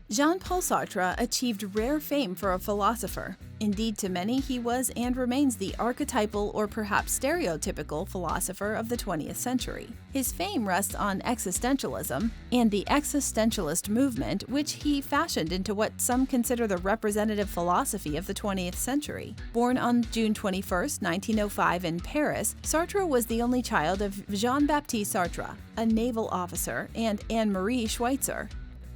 Jean-Paul Sartre achieved rare fame for a philosopher. Indeed, to many, he was and remains the archetypal or perhaps stereotypical philosopher of the 20th century. His fame rests on existentialism and the existentialist movement, which he fashioned into what some consider the representative philosophy of the 20th century. Born on June 21, 1905 in Paris, Sartre was the only child of Jean-Baptiste Sartre, a naval officer, and Anne-Marie Schweitzer.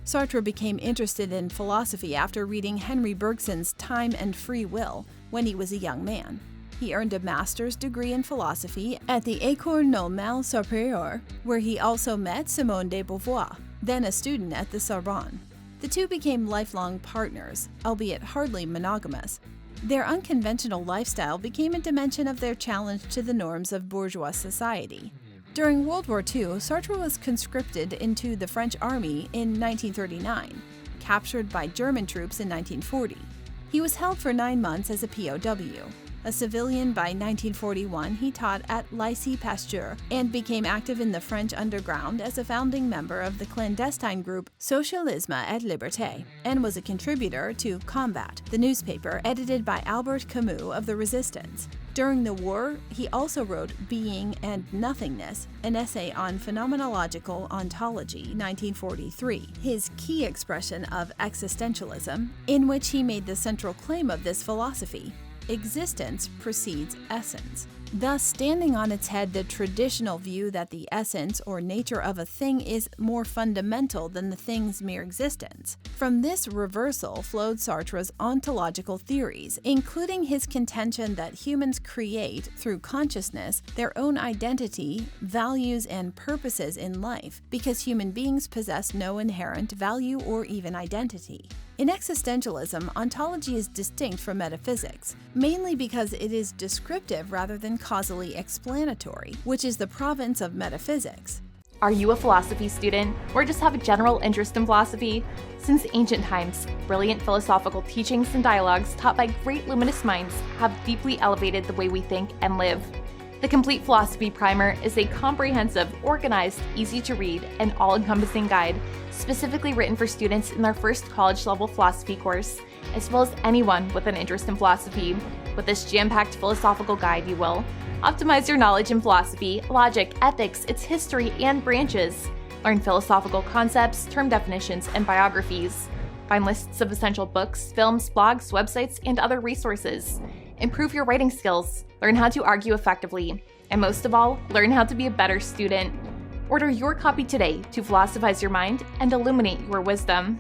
Sartre became interested in philosophy after reading Henry Bergson's Time and Free Will when he was a young man. He earned a master's degree in philosophy at the École Normale Supérieure, where he also met Simone de Beauvoir, then a student at the Sorbonne. The two became lifelong partners, albeit hardly monogamous. Their unconventional lifestyle became a dimension of their challenge to the norms of bourgeois society. During World War II, Sartre was conscripted into the French army in 1939, captured by German troops in 1940. He was held for 9 months as a POW. A civilian by 1941, he taught at Lycée Pasteur and became active in the French underground as a founding member of the clandestine group Socialisme et Liberté, and was a contributor to Combat, the newspaper edited by Albert Camus of the Resistance. During the war, he also wrote Being and Nothingness, an essay on phenomenological ontology, 1943, his key expression of existentialism, in which he made the central claim of this philosophy: existence precedes essence, thus standing on its head the traditional view that the essence or nature of a thing is more fundamental than the thing's mere existence. From this reversal flowed Sartre's ontological theories, including his contention that humans create, through consciousness, their own identity, values, and purposes in life, because human beings possess no inherent value or even identity. In existentialism, ontology is distinct from metaphysics, mainly because it is descriptive rather than causally explanatory, which is the province of metaphysics. Are you a philosophy student, or just have a general interest in philosophy? Since ancient times, brilliant philosophical teachings and dialogues taught by great luminous minds have deeply elevated the way we think and live. The Complete Philosophy Primer is a comprehensive, organized, easy-to-read, and all-encompassing guide specifically written for students in their first college-level philosophy course, as well as anyone with an interest in philosophy. With this jam-packed philosophical guide, you will optimize your knowledge in philosophy, logic, ethics, its history, and branches. Learn philosophical concepts, term definitions, and biographies. Find lists of essential books, films, blogs, websites, and other resources. Improve your writing skills. Learn how to argue effectively. And most of all, learn how to be a better student. Order your copy today to philosophize your mind and illuminate your wisdom.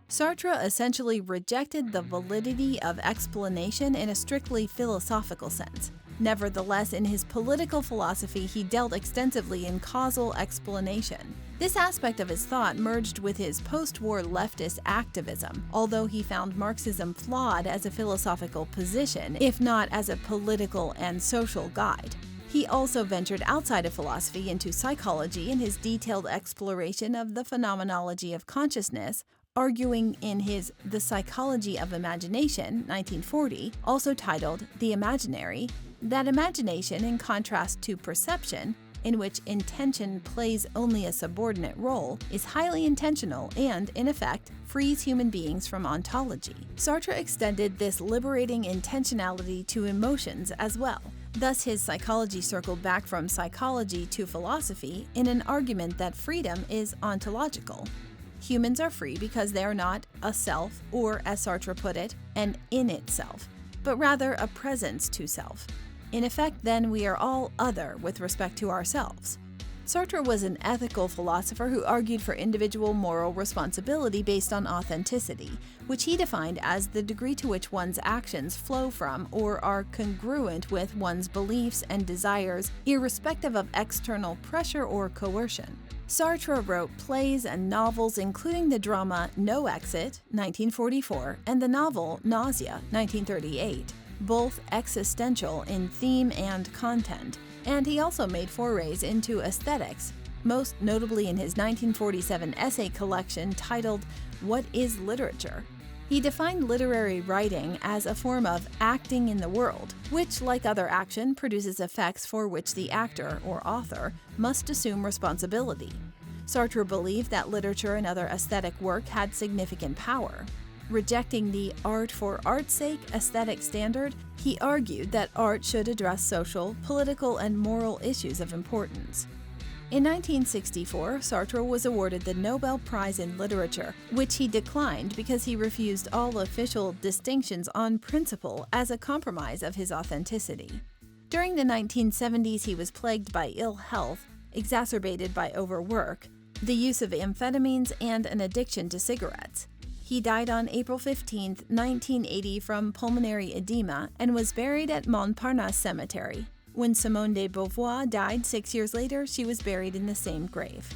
Sartre essentially rejected the validity of explanation in a strictly philosophical sense. Nevertheless, in his political philosophy, he dealt extensively in causal explanation. This aspect of his thought merged with his post-war leftist activism, although he found Marxism flawed as a philosophical position, if not as a political and social guide. He also ventured outside of philosophy into psychology in his detailed exploration of the phenomenology of consciousness, arguing in his The Psychology of Imagination, 1940, also titled The Imaginary, that imagination, in contrast to perception, in which intention plays only a subordinate role, is highly intentional and, in effect, frees human beings from ontology. Sartre extended this liberating intentionality to emotions as well. Thus, his psychology circled back from psychology to philosophy in an argument that freedom is ontological. Humans are free because they are not a self, or, as Sartre put it, an in itself, but rather a presence to self. In effect, then, we are all other with respect to ourselves. Sartre was an ethical philosopher who argued for individual moral responsibility based on authenticity, which he defined as the degree to which one's actions flow from or are congruent with one's beliefs and desires, irrespective of external pressure or coercion. Sartre wrote plays and novels, including the drama No Exit, 1944, and the novel Nausea, 1938, both existential in theme and content, and he also made forays into aesthetics, most notably in his 1947 essay collection titled What is Literature? He defined literary writing as a form of acting in the world, which, like other action, produces effects for which the actor, or author, must assume responsibility. Sartre believed that literature and other aesthetic work had significant power. Rejecting the art for art's sake aesthetic standard, he argued that art should address social, political, and moral issues of importance. In 1964, Sartre was awarded the Nobel Prize in Literature, which he declined because he refused all official distinctions on principle as a compromise of his authenticity. During the 1970s, he was plagued by ill health, exacerbated by overwork, the use of amphetamines, and an addiction to cigarettes. He died on April 15, 1980 from pulmonary edema and was buried at Montparnasse Cemetery. When Simone de Beauvoir died 6 years later, she was buried in the same grave.